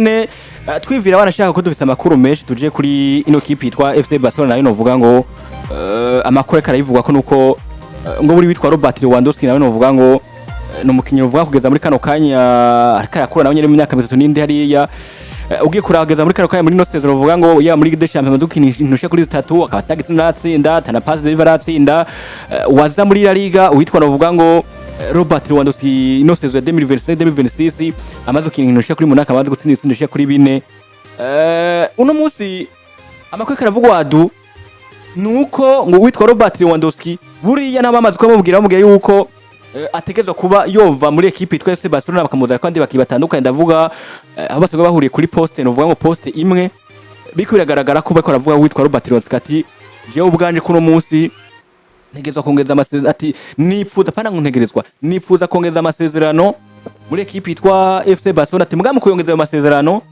ne twivira banashaka ko dufite amakuru menshi tuje kuri ino kipe yitwa FC Barcelona nayo novuga ngo amakuru karayivugwa ko nuko ngo buri witwa Robert Lewandowski nawe novuga ngo no mukinyi uvuga kugeza muri kano kanya akarakora nawe nyene mu myaka 3 n'indi hariya ugiye kurageza muri kano kanya muri no season uvuga ngo ya muri Ligue des Champions dukinisha kuri 3 akatagitse n'atsinda tana pass de varatsinda waza muri La Liga witwa novuga ngo Robert Lewandowski ino season ya 2025-2026 amaze gukinisha kuri 8 amaze gutsindisha kuri 4 uno munsi amakuru karavugwa adu nuko ngo witwa Robert Lewandowski buriya nabamaze kumubwira yuko ategezwa kuba yova muri equipe yitwa FC Barcelona bakamuzana kandi bakibatandukanye ndavuga aho basoga bahuriye kuri poste novuga ngo poste imwe biko biragaragara ko bako ravuga witwa Robert Lewandowski ati je ubwanje kuno munsi ntegezwa kongeza amasezerano ati nipfuza pana ntegerezwa nipfuza kongeza amasezerano muri equipe yitwa FC Barcelona ati mugamu kuyongeza ayo masezerano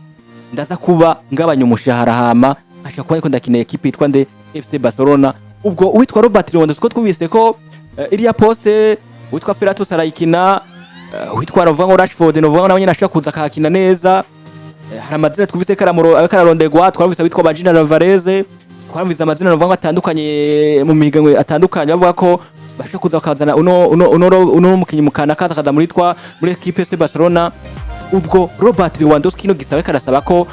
ndaza kuba ngabanya umushahara hama ashaka kuba ko ndakineye equipe yitwa nde FC Barcelona ubwo witwa Robert Lewandowski ko twumvise ko iriya poste witwa Feratus arayikina witwa Ravanga Rashford novuga nawe nyina ashaka kuza kakina neza hari amazina twumvise kararondegwa twumvise witwa Bajina Alvarez twumvise amazina novuga atandukanye mu mihiganwe atandukanye bavuga ko bashaka kuza bakazana uno mukinyi mukana kaza muri equipe FC Barcelona ubwo Robert Lewandowski no gisabe karasaba ko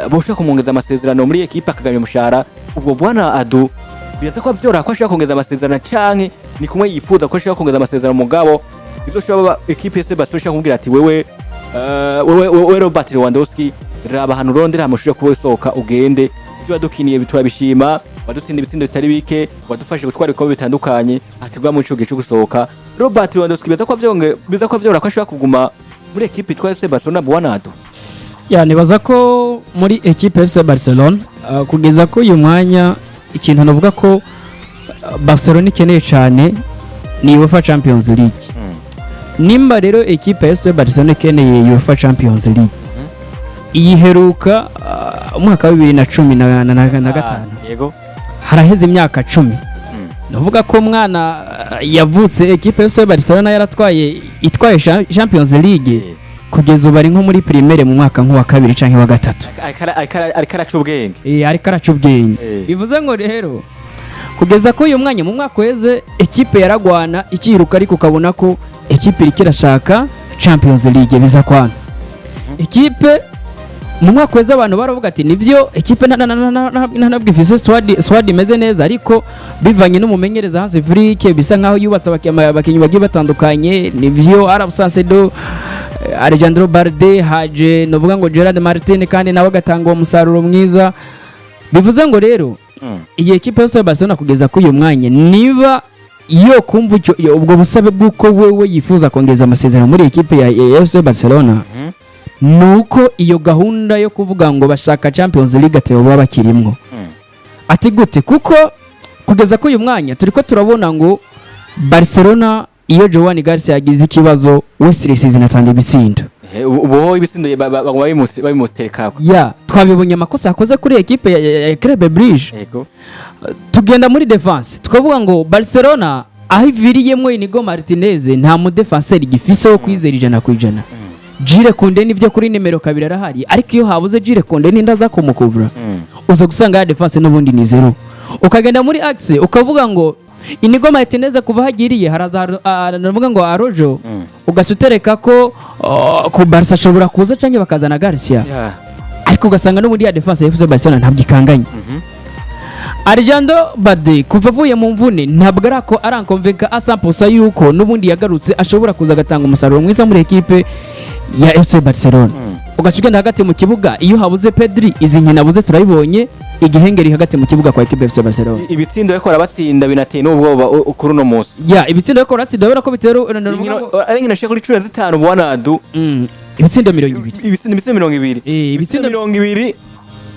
boshaka kumongeza amasezerano muri equipe akaganya umushahara ubwo bwana Adu biraza ko byora ko ashaka kongeza amasezerano canke ni kumwe yifuza ko ashaka kongeza amasezerano mugabo izoshobora equipe se basosha kumbwira ati wewe Robert Lewandowski raba hanu rondera amushuje kuba soka ugende ivyo badukiniye bitwa bishima badutsinda ibitsindo bitari bike badufashe gutwara ibikombe bitandukanye atigwa mu cyo gusohoka Robert Lewandowski biza ko vyora ko ashaka kuguma muri equipe yitwa FC Barcelona bwanado ya nibaza ko muri equipe FC Barcelona kugeza ko uyu mwanya ikintu navuga ko Barcelona ikeneye cyane ni UEFA Champions League. Nimba rero equipe FC Barcelona ikeneye UEFA Champions League. Iyiheruka umwaka wa 2015. Yego. Haraheze imyaka 10. Navuga ko mwana yavutse equipe FC Barcelona itwaye Champions League kugeza ubari nko muri primaire mu mwaka nko wa 2 canke wa 3. Ariko aracubwenge. Ariko aracubwenge. Bivuze ngo rero kugeza ko uyu mwanya mu mwaka weze equipe yaragwana ikiruka ariko ukabona ko equipe irashaka Champions League biza kwana. Equipe mu mwaka weze abantu baravuga ati nivyo equipe ntabwo ifise squad imeze neza ariko bivanye n'umumenyereza Hansi Flick bisa nkaho yubatse abakinyi bagiye batandukanye nivyo Arab Sansedo Alejandro Balde haje novuga ngo Gerard Martin kandi nawe gatanga umusaruro mwiza bivuze ngo rero iyi equipe yose Barcelona kugeza ko uyu mwanya niba iyo kumva ubwo busabe bw'uko wewe yifuza kongeza amasezerano muri equipe ya FC Barcelona nuko iyo gahunda yo kuvuga ngo bashaka Champions League atebo baba bakirimwo ati gute kuko kugeza ko uyu mwanya turiko turabona ngo Barcelona iyo Joan Garcia yagize ikibazo Wesley zinatanga ibitsindo ubo ibitsindo babimutereka ya twabibonye amakosa yakoze kuri equipe ya Club Brugge yego tugenda muri defense tukavuga ngo Barcelona aho iviriyemwe Inigo Martinez nta mu defenseur gifise wo kwizera 100%. Jire Konde nivyo kuri nimero 2 arahari ariko iyo habuze Jire Konde nindaza kumukuvura uza gusanga ya defense n'ubundi ni zero ukagenda muri axe ukavuga ngo Inigo Martinez kuva hagiriye haraza navuga ngo Arojo ugacutereka ko ku Barca ashobora kuza canke bakazana Garcia ariko ugasanga n'ubundi ya defense ya FC Barcelona ntabwo ikanganye Alejandro Balde kuva vuye mu mvune ntabwo arako arankonvenka 100% yuko n'ubundi yagarutse ashobora kuza gatanga umusaruro mwiza muri equipe ya FC Barcelona ugacugenda hagati mu kibuga iyo habuze Pedri izi nkina buze turayibonye igihengeri hagati mu kibuga kwa equipe FC Barcelona ibitsindo ariko arabatsinda binateye n'ubwoba kuri no munsi ibitsindo ariko aratsinda bera ko bitero ari nkina kuri 15 bwanadu ibitsindo 200 ibitsindo 200 ibitsindo 200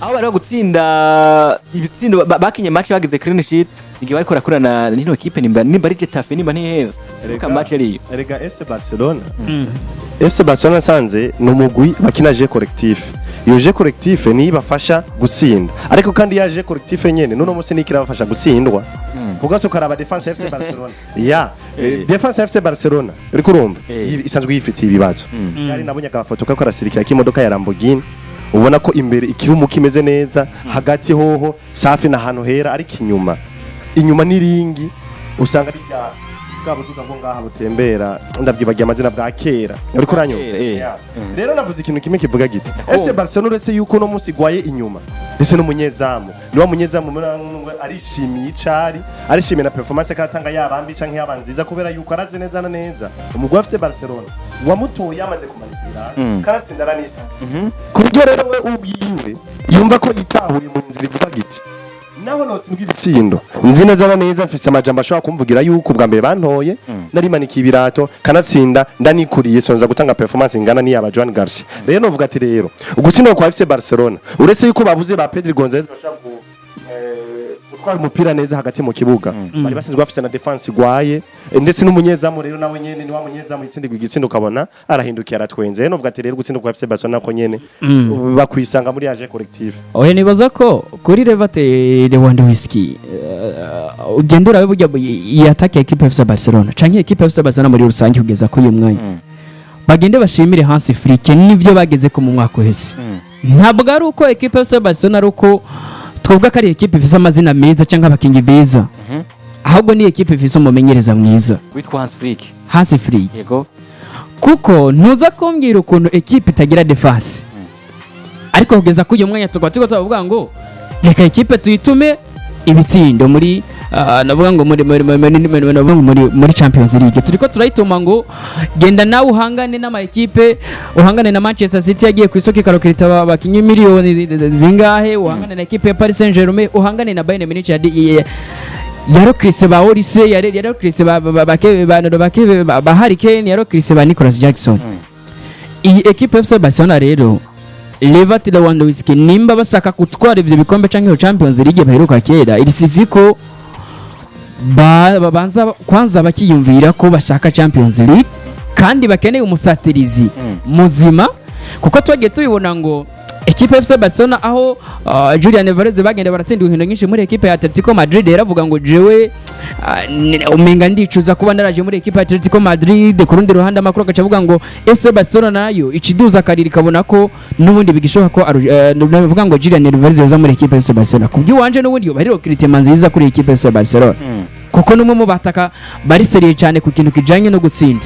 aho bari gutsinda ibitsindo bakinye match bagize clean sheet igihe bari korakorana n'ino equipe nimba ari Getafe nimba ntiheza reka match ari erega FC Barcelona FC Barcelona sanze n'umugwi bakina je collectif iyo je collectif ni ibafasha gutsinda ariko kandi ya je collectif nyene none munsi nikira bafasha gutsindwa kugaso karaba defense FC Barcelona defense FC Barcelona uriko urumva isanzwe yifitiye ibibazo yari nabonye akafoto kako arasirikira k'imodoka ya Lamborghini ubona ko imbere ikirumu kimeze neza hagati hoho safi na hantu hera ariko inyuma n'iringi usanga ari bya bwabutuga ngo ngaha butembera ndabyibagiye amazina bwa kera ariko ranyo rero navuze ikintu kimwe kivuga giti ese Barcelona uretse yuko no musi gwaye inyuma ese n'umunyezamu niwa munyezamu arishimiye icari arishimiye na performance katanga yabambi canke yabanziza kubera yuko araze neza na neza umugwa afite Barcelona wamutoye yamaze kumanipira karatsinda ranisa kubyo rero we ubwiwe yumva ko yitahuye mu nzira ivuga giti naho notsindwa ibitsindo nzi neza neza mfise amajambo ashobora kumvugira yuko bwa mbere bantoye narimanikiye ibirato kanatsinda ndanikuriye sonza gutanga performance ingana ni yaba Joan Garcia rero novuga ati rero ugutsinda kwa FC Barcelona uretse yuko babuze ba Pedri Gonzalez bashaka gutwara umupira neza hagati mu kibuga bari basinzwe bafise na defense igwaye ndetse n'umunyezamu rero nawe nyene ni wa munyezamu itsindirwa igitsindo ukabona arahindukiye aratwenze rero novuga ati rero gutsinda kwa FC Barcelona ko nyene bakwisanga muri yaje collective oya nibaza ko kuri Lewandowski ugenda urabe burya yataka equipe FC Barcelona canke equipe FC Barcelona muri rusange kugeza ko uyu mwanya bagende bashimire Hansi Flick nivyo bageze ko mu mwaka uheze ntabwo ari uko equipe FC Barcelona ari uko twebwe ko ari equipe ifise amazina meza canke abakinyi beza ahubwo ni equipe ifise umumenyereza mwiza witwa Hansi Flick yego kuko ntuza kumbwira ukuntu equipe itagira defense ariko kugeza ko uyu mwanya tuvuga ngo reka equipe tuyitume ibitsindo muri navuga ngo muri Champions League turiko turayituma ngo genda nawe uhangane n'ama equipe uhangane na Manchester City yagiye ku isoko ikarokirita abakinyi miliyoni zingahe uhangane na equipe ya Paris Saint-Germain uhangane na Bayern Munich yarokrise ba Olise yarokrise ba Harry Kane yarokrise ba Nicolas Jackson iyi equipe FC Barcelona rero Lewandowski nimba bashaka gutwara ivyo bikombe canke Champions League baheruka kera irisifiko babanza kwanza bakiyumvira ko bashaka Champions League kandi bakeneye umusatirizi muzima kuko twagiye tubibona ngo equipe FC Barcelona aho Julian Alvarez bagenda baratsinda inkino nyinshi muri equipe ya Atletico Madrid yaravuga ngo jewe umenga ndicuza kuba naraje muri equipe ya Atletico Madrid ku rundi ruhande amakuru akavuga ngo FC Barcelona nayo ikiduza kariri kabona ko nubundi bigishoka ko navuga ngo Julian Alvarez yoza muri equipe ya FC Barcelona kubyo wanje nubundi yo bariro kritement nziza kuri equipe ya FC Barcelona kuko numwe mu bataka bari seriye cyane ku kintu kijanye no gutsinda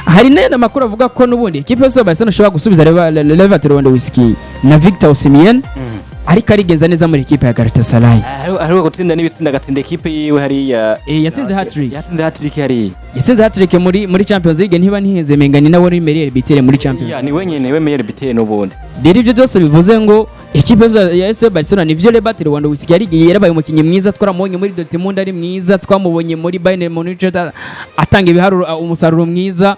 hari nene makuru avuga ko nubundi equipe ya Barcelona ishobora gusubiza Lewandowski na Victor Osimhen ariko arigeza neza muri equipe ya Galatasaray ari gutsinda n'ibitsinda gatsinda equipe yiwe hari yatsinze hat-trick yatsinze hat-trick muri Champions League ntiba ntiheze mengani nawe ari meilleur buteur muri Champions League ni wenyene we meilleur buteur n'ubundi rero ibyo byose bivuze ngo equipe ya FC Barcelona nivyo Lewandowski yarabaye umukinyi mwiza twaramubonye muri Dortmund ari mwiza twamubonye muri Bayern Munich atanga ibiharuro umusaruro mwiza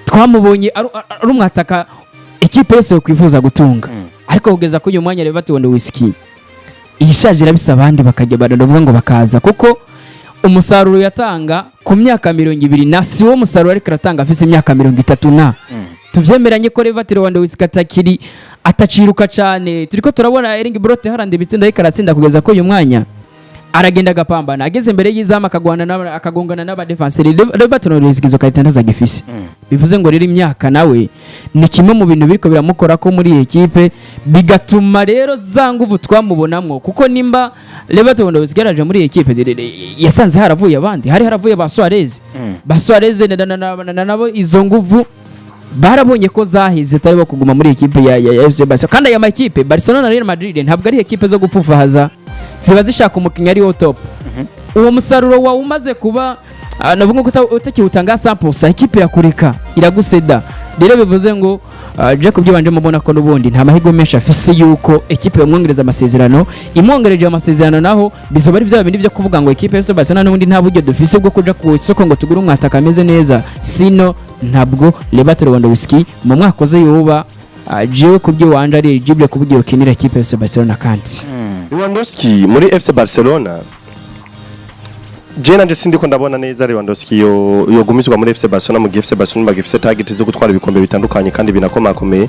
twamubonye ari umwataka equipe yose kwifuza gutunga ariko kugeza ko uyu mwanya Lewandowski ishaje irabisa abandi bakajya baravuga ngo bakaza kuko umusaruro yatanga ku myaka 20 na si wo musaruro ariko aratanga afise imyaka 30 na tuvyemeranye ko Lewandowski ataciruka cyane turiko turabona Erling Brote harande bitsinda ariko aratsinda kugeza ko uyu mwanya aragenda agapambana ageze imbere y'izama akagongana n'aba defenseur Lewandowski zo kayitandaza gifise bivuze ngo rero imyaka nawe ni kimwe mu bintu biriko biramukora ko muri equipe bigatuma rero za nguvu twamubonamwo kuko nimba Lewandowski yaraje muri equipe yasanze haravuye abandi haravuye ba Suarez nabo izo nguvu barabonye ko zahize tari bo kuguma muri equipe ya FC Barcelona kandi aya makipe Barcelona na Real Madrid ntabwo ari equipe zo gupfufahaza ziba zishaka umukinnyi ari top uwo musaruro wawe umaze kuba navuga ko utakiwutanga 100% equipe yakureka iraguseda rero bivuze ngo Jacob byabanje mubona ko nubundi nta mahirwe menshi afise yuko equipe yamwongereza amasezerano imwongereje amasezerano naho bizoba ari bya bindi byo kuvuga ngo equipe yose Barcelona nubundi nta buryo dufise bwo kuja ku isoko ngo tugure umwataka ameze neza sino ntabwo Lewandowski mu mwaka uze yuba jewe kubyo wanje ari eligible kubyo ukinira equipe yose Barcelona kandi Lewandowski muri FC Barcelona Jena je sindiko ndabona neza Lewandowski yogumizwa muri FC Barcelona mu FC Barcelona bagifise target zo gutwara ibikombe bitandukanye kandi binakomakomeye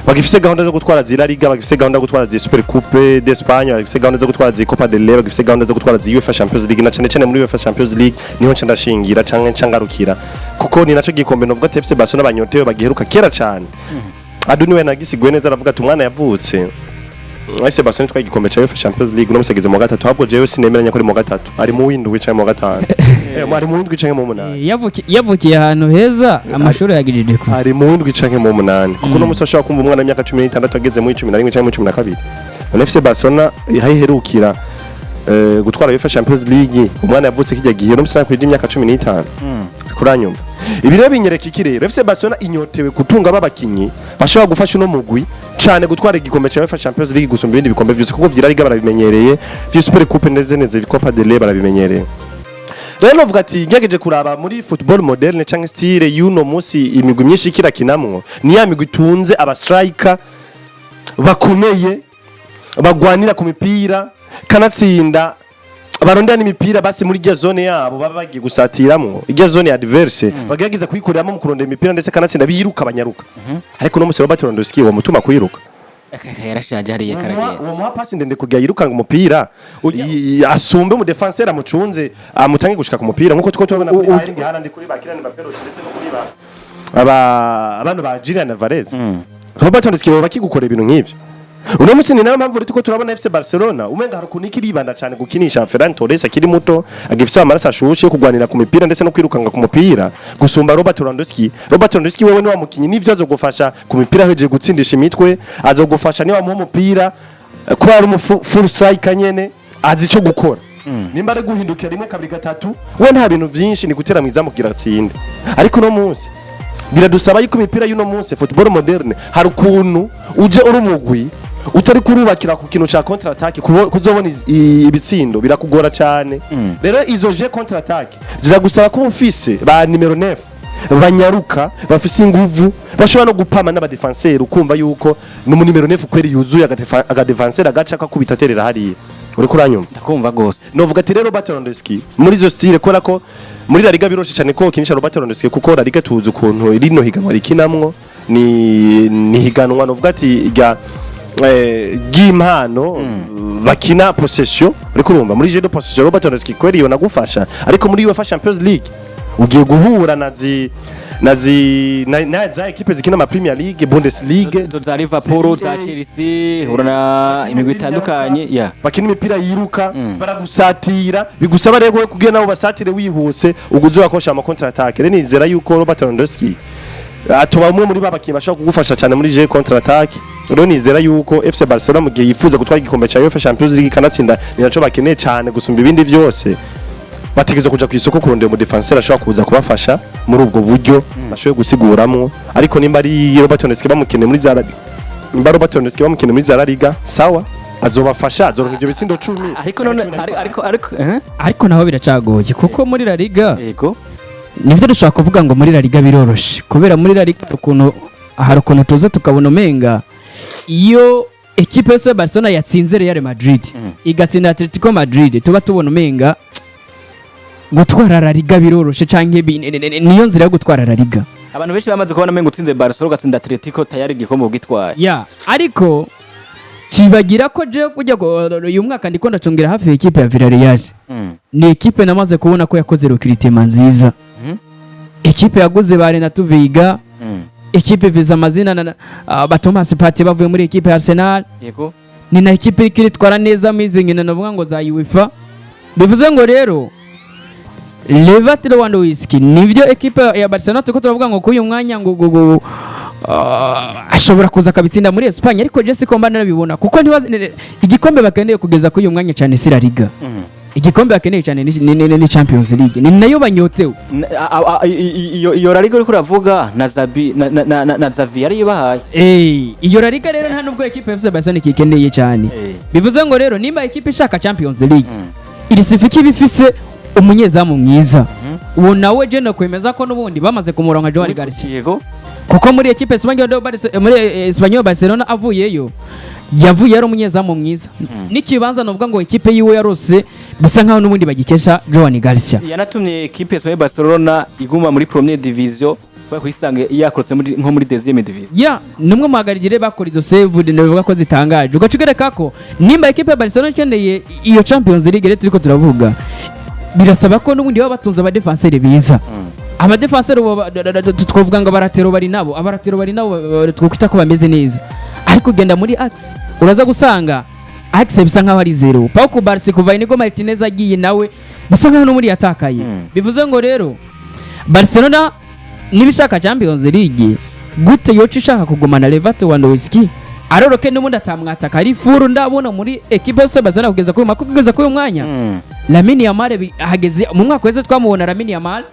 bagifise gahunda zo gutwara La Liga bagifise gahunda zo gutwara Super Coupe d'Espagne bagifise gahunda zo gutwara Copa del Rey bagifise gahunda zo gutwara UEFA Champions League na cyane muri UEFA Champions League niho ndashingira canke ncangarukira kuko ni naco gikombe novuga FC Barcelona banyotewe bagiheruka kera cyane Aduni we nagisigwe neza aravuga ati umwana yavutse ese Barcelona twaye igikombe cya UEFA Champions League no musegeze mu gatatu ahubwo jewe sinemeranya ko ari mu gatatu ari mu windwi wicaye mu gatanu ari mu windwi wicaye mu munani yavukiye ahantu heza amashuri yagirije ku ari mu windwi wicaye mu munani kuko no muso ashobora kumva umwana w'imyaka 16 ageze mu 11 cyangwa mu 12 none FC Barcelona yaherukira gutwara UEFA Champions League umwana yavutse kijya gihe no musana kwije imyaka 15 kuranyumva ibi rero binyereka iki rero FC Barcelona inyotewe kutunga babakinyi bashobora gufasha uno mugwi cyane gutwara igikombe cya UEFA Champions League gusumba ibindi bikombe byose kuko vyirariga barabimenyereye vya Super Coupe neze Copa del Rey barabimenyereye rero novuga ati ngegeje kuraba muri football moderne cyangwa style y'uno munsi imigwi myinshi ikirakinamwo ni ya migwi tunze aba striker bakomeye bagwanira ku mipira kanatsinda barondana imipira basi muri giya zone yabo baba bagiye gusatiramwo igiya zone adverse bagagiza kuyikoreramo mu kurondera imipira ndetse kanatsinda biruka banyaruka ariko no musero Lewandowski wo mutuma kuyiruka yarashaje hariye karagenda uwo muha pass ndende kujya yirukanga umupira asumbe mu defenseur amucunze amutange gushika ku mupira nkuko tuko tubona kuri Erling Haaland kuri bakirani bapero ndetse no kuri abantu ba Julian Alvarez Lewandowski baba bakigukora ibintu nk'ivyo uno musi ni nayo mpamvu rituko turabona FC Barcelona umenga harukuntu ikiribanda cyane gukinisha Ferran Torres akiri muto agifisa amaraso ashushe kugwanira ku mipira ndetse no kwirukanga ku mupira gusumba Lewandowski wewe ni wa mukinyi n'ivyo azogufasha ku mipira heje gutsindisha imitwe azogufasha ni wa mu mupira kuba ari full striker nyene azi ico gukora nimba ari guhindukira rimwe kabiri gatatu we nta bintu byinshi ni gutera mwiza mugira atsinde ariko no munsi biradusaba yuko imipira y'uno munsi football moderne harukuntu uje urumugwi utari kurubakira ku kintu cha counter attack kuzobona ibitsindo birakugora cyane rero izo je counter attack ziragusaba ko ufise ba numero 9 banyaruka bafise inguvu bashobora no gupama n'aba defenseur ukumva yuko no mu numero 9 kweri yuzuye aga defenseur agaca kakubita terera hariye uri kuranyuma ndakumva gose novuga ati rero Lewandowski muri zo style kora ko muri La Liga biroshe cyane ko kinisha Lewandowski kuko La Liga tuzi ukuntu rino higanwa rikinamwo ni higanwa novuga ati g'impano bakina possession ariko urumva muri jeu de possession Lewandowski kweri yo nagufasha ariko muri UEFA Champions League ugiye guhura na za equipe zikina ma Premier League Bundesliga za Liverpool za Chelsea hurana imigwi itandukanye bakina imipira yiruka baragusatira bigusaba rego kugira nabo basatire wihuse uguzo yakosha ama counter attack rero nizera yuko Lewandowski atuba umwe muri babakiye bashaka kugufasha cyane muri je counter attack rero nizera yuko FC Barcelona mugiye yifuza gutwara igikombe cya UEFA Champions League kanatsinda ni naco bakeneye cyane gusumba ibindi byose bategeza kuja ku isoko kurondera mu defenseur ashobora kuza kubafasha muri ubwo buryo bashoye gusiguramwo ariko nimba ari Lewandowski bamukene muri za Lewandowski bamukene muri za Liga sawa azobafasha azoronka ibyo bitsindo 10 ariko none ariko naho biracagoye kuko muri La Liga yego nivyo dushaka kuvuga ngo muri La Liga biroroshe kubera muri La Liga ukuntu tuza tukabona umenga iyo equipe ya Barcelona yatsinze Real Madrid igatsinda Atletico Madrid tuba tubona umenga gutwara La Liga biroroshe canke niyo nzira yo gutwara La Liga abantu benshi bamaze kubona umenga utsinze Barcelona ugatsinda Atletico tayari igikombe ugitwaye ariko kibagira ko je kujya uyu mwaka ndiko ndacongera hafi equipe ya Villarreal ni equipe namaze kubona ko yakoze recruitment nziza equipe yaguze ba Renato Veiga equipe viza amazina na ba Thomas Partey bavuye muri equipe ya Arsenal yego ni na equipe ikiritwara neza mizingi navuga ngo za UEFA bivuze ngo rero Lewandowski nivyo equipe ya Barcelona tuko turavuga ngo kuyu mwanya ngo ashobora kuza kabitsinda muri Espagne ariko je siko mbana nabibona kuko igikombe bakeneye kugeza kuyu mwanya cyane si La Liga igikombe bakeneye cyane ni Champions League ni nayo banyotewe iyo La Liga uri kuravuga na Xavi yari bahaye iyo La Liga rero nta nubwo equipe FC Barcelona ikeneye cyane bivuze ngo rero nimba equipe ishaka Champions League irisifiki bifise umunyezamu mwiza uwo nawe je no kwemeza ko nubundi bamaze kumuronka Joao Garcia yego kuko muri equipe Espanyol Barcelona avuyeyo yavuye ari umunyezamu mwiza n'ikibanza novuga ngo equipe yiwe yarose bisa nkaho nubundi bagikesha Joao Garcia yanatumye equipe Espanyol Barcelona iguma muri Première Division kwisange yakorotse nko muri deuxième division numwe muhagarigire bakora izo save ndavuga ko zitangaje ugacugereka ko nimba equipe Barcelona ikeneye iyo Champions League rero turiko turavuga birasaba ko nubundi baba batunze aba defenseur biza amadefenseur twovuga ngo abaratero bari nabo twokwita ko bameze neza, ariko genda muri axe uraza gusanga axe bisa nkaho ari zero. Pau Kubarsi kuva Inigo Martinez agiye nawe bisa nkaho no muri yatakaye. Bivuze ngo rero Barcelona nibishaka Champions League gute yoca ishaka kugumana Lewandowski aroroke n'ubundi atamwataka ari furu ndabona muri equipe yose bazana kugeza kuri mwanya. Lamine Yamal hageze mu mwaka wese twamubona Lamine Yamal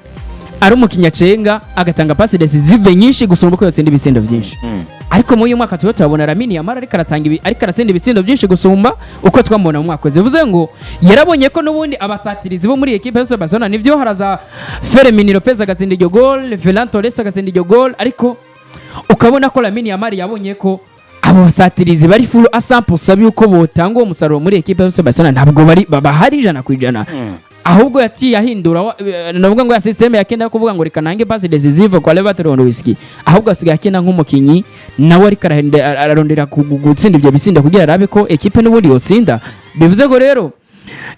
ari umukinya cenga agatanga pass decisive nyinshi gusumba uko yotsinda ibitsindo byinshi. Ariko mu uyu mwaka turabona Lamine Yamal ariko aratsinda ibitsindo byinshi gusumba uko twamubona mu mwaka wese. Bivuze ngo yarabonye ko n'ubundi abasatirizi bo muri equipe yose Barcelona nivyo haraza Fermin Lopez agatsinda iryo goal, Ferran Torres agatsinda iryo goal, ariko ukabona ko Lamine Yamal yabonye ko abo basatirizi bari full asample sabi uko botanga umusaruro muri equipe yose Barcelona ntabwo bari bahari 100%. Ahubwo yati yahindura navuga ngo ya system yakenda kuvuga ngo reka nange pass decisive kwa Lewandowski, ahubwo asigaye akenda nk'umukinyi nawe ari ararondera gutsinda ibyo bisinda kugira arabe ko equipe n'ubundi yosinda. Bivuze ngo rero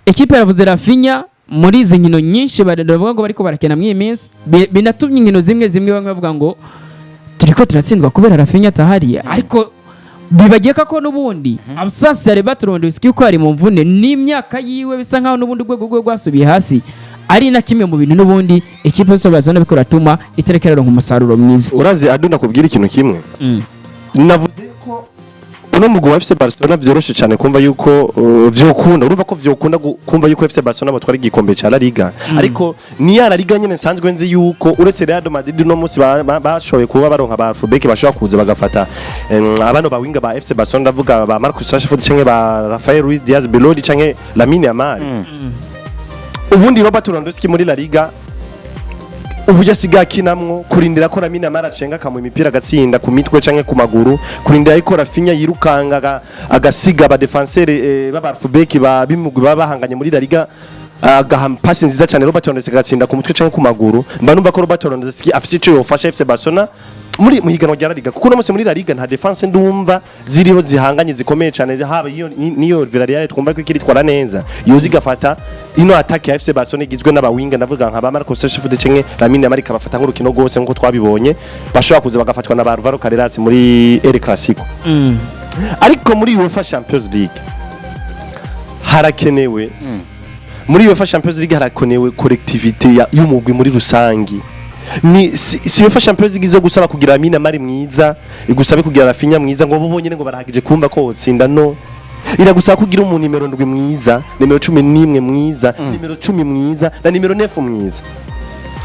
equipe yaravuze Rafinha muri izi nkino nyinshi bavuga ngo bariko barakena mu iminsi binatumye inkino zimwe bamwe bavuga ngo turiko turatsindwa kubera Rafinha atahari, ariko bibageka ko n'ubundi absence ya Lewandowski ko ari mu mvune n'imyaka yiwe bisa nkaho n'ubundi rwego rwasubiye hasi, ari na kimwe mu bintu n'ubundi equipe yose Barcelona bikora tuma iterekera umusaruro mwiza. Urazi aduna kubwira ikintu kimwe navuze ko uno mugabo wa FC Barcelona vyoroshe cyane kumva yuko vyokunda, urumva ko vyokunda kumva yuko FC Barcelona batwara igikombe ca La Liga, ariko ni ya La Liga nyene nsanzwe nzi yuko uretse Real Madrid no munsi bashoboye kuba baronka ba fullback bashobora kuza bagafata abano ba winga ba FC Barcelona ndavuga ba Marcus Rashford canke ba Rafael Ruiz Diaz Belodi canke Lamine Yamal. Ubundi Robert Lewandowski muri La Liga ubu yasiga kinamwo kurindira ko Lamine Yamal acenga kamwe imipira gatsinda ku mitwe canke ku maguru, kurindira ko Rafinha yirukanga agasiga ba defenseur baba fullback ba bimugwi babahanganye muri La Liga agaham pass nziza cyane Robert Lewandowski gatsinda ku mutwe canke ku maguru. Mba numva ko Robert Lewandowski afite ico yofasha FC Barcelona muri muhiganwa rya La Liga, kuko no munsi muri La Liga nta defense ndumva ziriho zihanganye zikomeye cyane, haba niyo Villarreal twumva ko ikiritwara neza yozi gafata ino attack ya FC Barcelona igizwe n'abawinga ndavuga nka ba Marcos Rashford canke Lamine Yamal kabafata nk'urukino gose nkuko twabibonye bashobora kuza bagafatwa na Alvaro Carreras muri El Clasico. Ariko muri UEFA Champions League harakenewe muri UEFA Champions League harakenewe collectivité y'umugwi muri rusangi. Ni si UEFA Champions League zo gusaba kugira Lamine Yamal mwiza igusabe kugira Rafinha mwiza ngo bobonyene ngo barahagije kumva ko utsinda no, iragusaba kugira umuntu nimero 7 mwiza, nimero 11 mwiza, nimero 10 mwiza na nimero 9 mwiza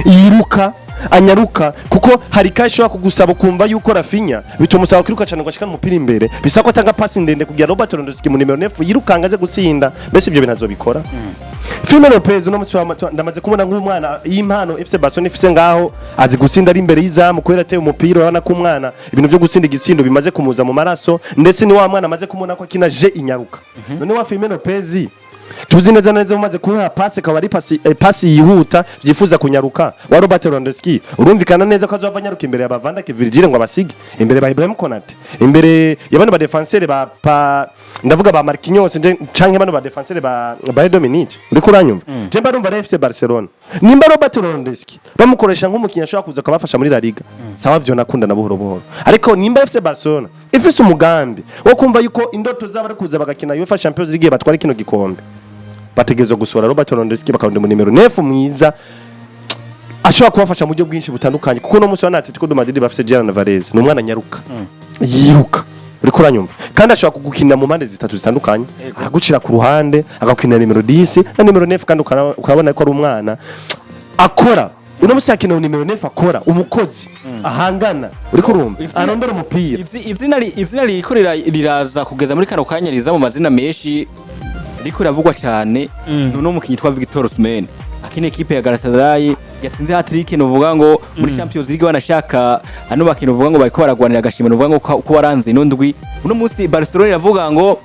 yiruka anyaruka, kuko hari kashobora kugusaba kumva yuko Rafinha bitumusaba kwiruka cyane ngo ashika umupira imbere bisako atanga pass ndende kugira Robert Lewandowski mu nimero 9 yirukanga aje gutsinda, mbese ibyo binazo bikora. Fermin Lopez no mutsi ndamaze kubona nk'umwana y'impano FC Barcelona ifise ngaho azi gutsinda ari imbere y'izamu kwera ateye umupira urabona ko umwana ibintu byo gutsinda igitsindo bimaze kumuza mu maraso, ndetse ni wa mwana amaze kumona ko akina je inyaruka. None wa Fermin Lopez tuzi neza umaze kuha pass akaba ari pass yihuta byifuza kunyaruka wa Robert Lewandowski, urumvikana neza ko azova nyaruka imbere ya Bavanda ke Virgil ngo abasige imbere ba Ibrahim Konate, imbere yabana ba defenseur ba ndavuga ba Marquinhos canke bano ba defenseur ba Dominique uri kuranyumva. Je mba numva FC Barcelona nimba Robert Lewandowski bamukoresha nk'umukinya ashobora kuza kabafasha muri La Liga sawa, vyo nakunda na buhoro, ariko nimba FC Barcelona ifise umugambi wo kumva yuko indoto zaba ari kuza bagakina UEFA Champions League batwara kino gikombe bategezo gusura Robert Lewandowski bakaronde mu nimero 9 mwiza ashobora kubafasha mu buryo bwinshi butandukanye, kuko no munsi wa Atletico de Madrid bafise Julian Alvarez ni umwana nyaruka yiruka uri kuranyumva, kandi ashobora kugukinira mu mpande zitatu zitandukanye, agucira ku ruhande agakinira nimero 10 na nimero 9, kandi ukabona ko ari umwana akora uno musi yakina nimero 9 akora umukozi ahangana uri kurumva arondera umupira. Izina rikorera riraza kugeza muri kano kanya riza mu mazina menshi riko ravugwa cyane no mukinyi twa Victor Osimhen akine equipe ya Galatasaray yatsinze hat-trick novuga ngo muri Champions League banashaka hano bakino vuga ngo bariko baragwanira agashimwe novuga ngo ko waranze ino ndwi. Uno munsi Barcelona iravuga ngo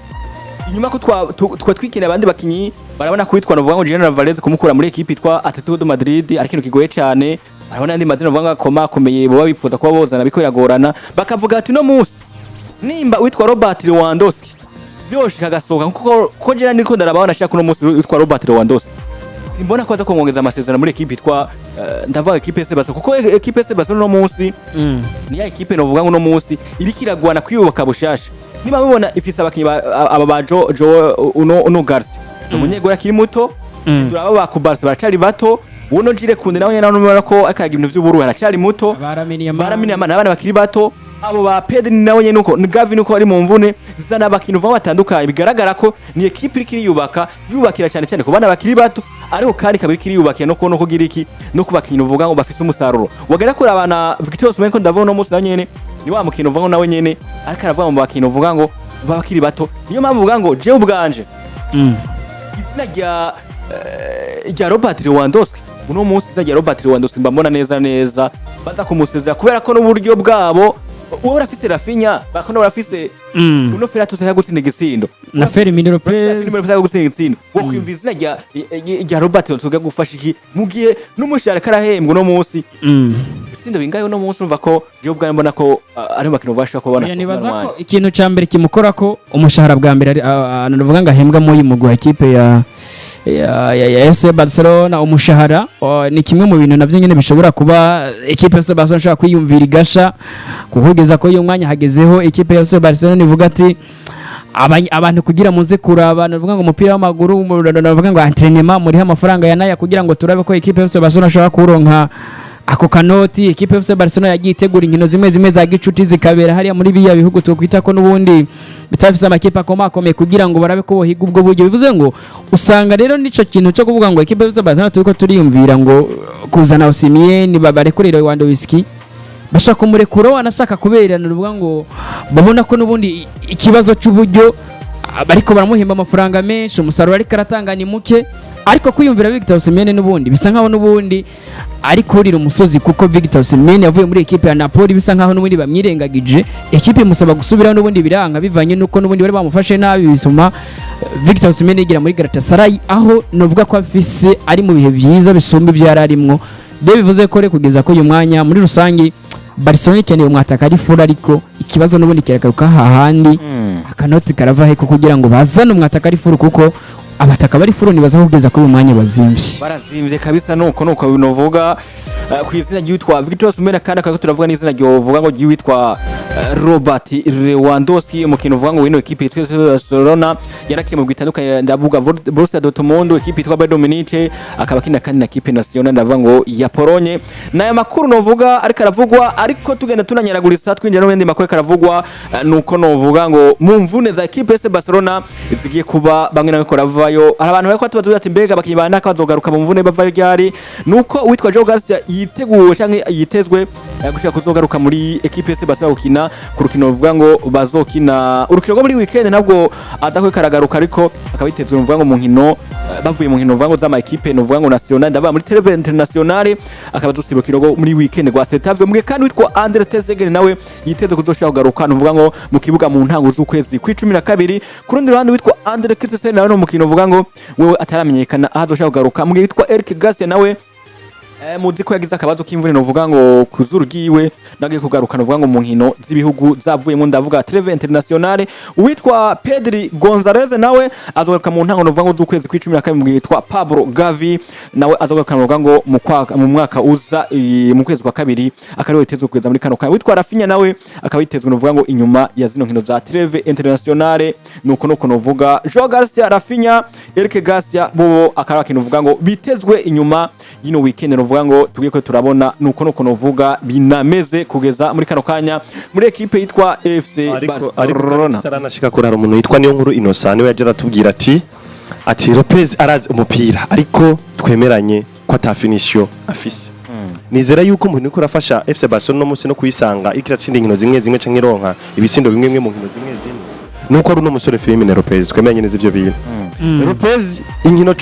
inyuma ko twa twikina abandi bakinyi barabona kwitwa novuga ngo Julian Alvarez kumukura muri equipe twa Atletico de Madrid ari kintu kigoye cyane, barabona andi mazina novuga ngo akomeye bo bifuza kuba bozana biko iragorana, bakavuga ati no munsi nimba witwa Robert Lewandowski vyoshika gasohoka kuko jera niko ndarabana shaka no munsi witwa Robert Lewandowski simbona ko aza kumwongeza amasezerano muri equipe yitwa ndavuga equipe FC Barcelona kuko equipe FC Barcelona no munsi ni ya equipe no vuga ngo no munsi iri kiragwana kwiyubaka bushasha niba mubona ifise abakinyi aba ba uno Garcia umunyegora kiri muto turaba ba ku Barca baracari bato uno jire kunde nawe nyana numara ko akaga ibintu vy'uburu aracari muto baramini amana abana bakiri bato abo ba Pedri nawe nyene nuko Gavi nuko ari mu mvune zana abakinyi vuba batandukanye bigaragara ko ni equipe iri kiriyubaka yubakira cyane cyane ku bana bakiri bato ariko kandi kabiri kiriyubakiye no ko giriki no kubakinyi uvuga ngo bafise umusaruro wagera kuri abana Victor Osimhen ko ndavona no munsi nyene ni wa mukino uvuga ngo nawe nyene ariko aravuga mu bakinyi uvuga ngo babakiri bato niyo mpamvu uvuga ngo je ubwanje izina rya Robert Lewandowski uno munsi izajya Robert Lewandowski mbona neza baza kumusezera kubera ko n'uburyo bwabo wowe urafise Rafinha bakona urafise uno Ferrato cyangwa gutsinda igisindo na Firmino Lopez cyangwa gutsinda igisindo wo kwimva izina rya Robert Lewandowski gufasha iki mugiye n'umushahara karahembwa no munsi ibitsindo bingaye no munsi umva ko je ubwa mbona ko ari bakino bashaka kubona nibaza ko ikintu ca mbere kimukora ko umushahara bwa mbere anavuga ngo ahembwa mu yimugwa equipe ya FC Barcelona umushahara ni kimwe mu bintu navyo nyene bishobora kuba equipe ya FC Barcelona shaka kwiyumvira igasha kugeza ko iyo mwanya hagezeho equipe ya FC Barcelona ivuga ati abantu kugira muze kuraba navuga ngo umupira w'amaguru navuga ngo entraînement muri amafaranga yanaya kugira ngo turabe ko equipe ya FC Barcelona shaka kuronka ako kanoti equipe ya FC Barcelona yagiye itegura inkino zimwe za gicuti zikabera hariya muri biya bihugu twokwita ko nubundi bitafise amakipe akomakomeye kugira ngo barabe ko bohiga ubwo buryo bivuze ngo usanga rero nico kintu cyo kuvuga ngo equipe ya FC Barcelona turiko turiyumvira ngo kuzana Osimhen babarekurira Lewandowski bashaka kumurekura wanashaka kuberana ruvuga ngo babona ko nubundi ikibazo cy'uburyo bariko baramuhimba amafaranga menshi umusaruro ariko aratanga ni muke ariko kwiyumvira Victor Osimhen nubundi bisa nkaho nubundi ariko urira umusozi kuko Victor Osimhen yavuye muri equipe ya Napoli bisa nkaho nubundi bamwirengagije equipe musaba gusubira nubundi biranga bivanye nuko nubundi bari bamufashe nabi bisuma Victor Osimhen yigira muri Galatasaray aho novuga ko afise ari mu bihe byiza bisumba ibyo yararimwo de bivuze ko kugeza ko uyu mwanya muri rusangi Barcelona ikeneye umwataka ari fura ariko ikibazo nubundi kiragaruka hahandi akanoti karava he kugira ngo bazane umwataka ari fura kuko abataka bari furo nibaza kugeza ko uyu mwanya barazimvye kabisa nuko binovuga ku izina ryitwa Victor Osimhen kandi akako turavuga n'izina ryovuga ngo ryitwa Robert Lewandowski umukino uvuga ngo wino equipe yitwa Barcelona yarakiri mu bitandukanye ndavuga Borussia Dortmund equipe yitwa Bayern Munich akaba kina kandi na equipe nationale ndavuga ngo ya Polonye naya makuru novuga ariko aravugwa ariko tugenda tunanyaragurisa twinjira no bindi makuru karavugwa nuko novuga ngo mu mvune za equipe ya Barcelona zigiye kuba bamwe nako ravayo hari abantu bariko tubaza ati mbega bakibana kazogaruka mu mvune bavayo ryari nuko witwa Joe Garcia yiteguwe canke yitezwe gushaka kuzogaruka muri equipe ya Barcelona gukina ku rukino ruvuga ngo bazokina urukino rwo muri weekend nabwo adakwe karagaruka ariko akabitezwe ruvuga ngo mu nkino bavuye mu nkino ruvuga ngo z'ama equipe novuga ngo national ndaba muri Television Internationale akaba dusibukiro rwo muri weekend rwa Setave mwe kandi witwa Andre Tezegere nawe yiteze kuzoshaka kugaruka novuga ngo mu kibuga mu ntango z'ukwezi kwa 12 ku rundi ruhande witwa Andre Christensen nawe no mukino uvuga ngo wewe ataramenyekana ahazoshaka kugaruka mu witwa Eric Garcia nawe muzi ko yagize akabazo k'imvune novuga ngo kuzuru giwe nagiye kugaruka novuga ngo mu nkino z'ibihugu zavuyemo ndavuga Television Internationale witwa Pedri Gonzalez nawe azogaruka mu ntango novuga ngo z'ukwezi kwa 12 witwa Pablo Gavi nawe azogaruka novuga ngo mu mwaka uza mu kwezi kwa kabiri akariwe itezwe kugeza muri kano kanya witwa Rafinha nawe akaba itezwe novuga ngo inyuma ya zino nkino za Television Internationale nuko novuga Joe Garcia Rafinha Eric Garcia bo akaba kintu novuga ngo bitezwe inyuma yino weekend novuga ngo tugiye ko turabona nuko novuga binameze kugeza muri kano kanya muri equipe yitwa FC Barcelona taranashika kurara umuntu yitwa niyo nkuru Innocent we yaje aratubwira ati Lopez arazi umupira ariko twemeranye ko atafinisho afise nizera yuko umuntu uko rafasha FC Barcelona munsi no kuyisanga ikiratsinda inkino zimwe canke ironka ibisindo bimwe mu nkino zimwe nuko ari no musore Firmino Lopez twemeranye neza ivyo bintu Lopez inkino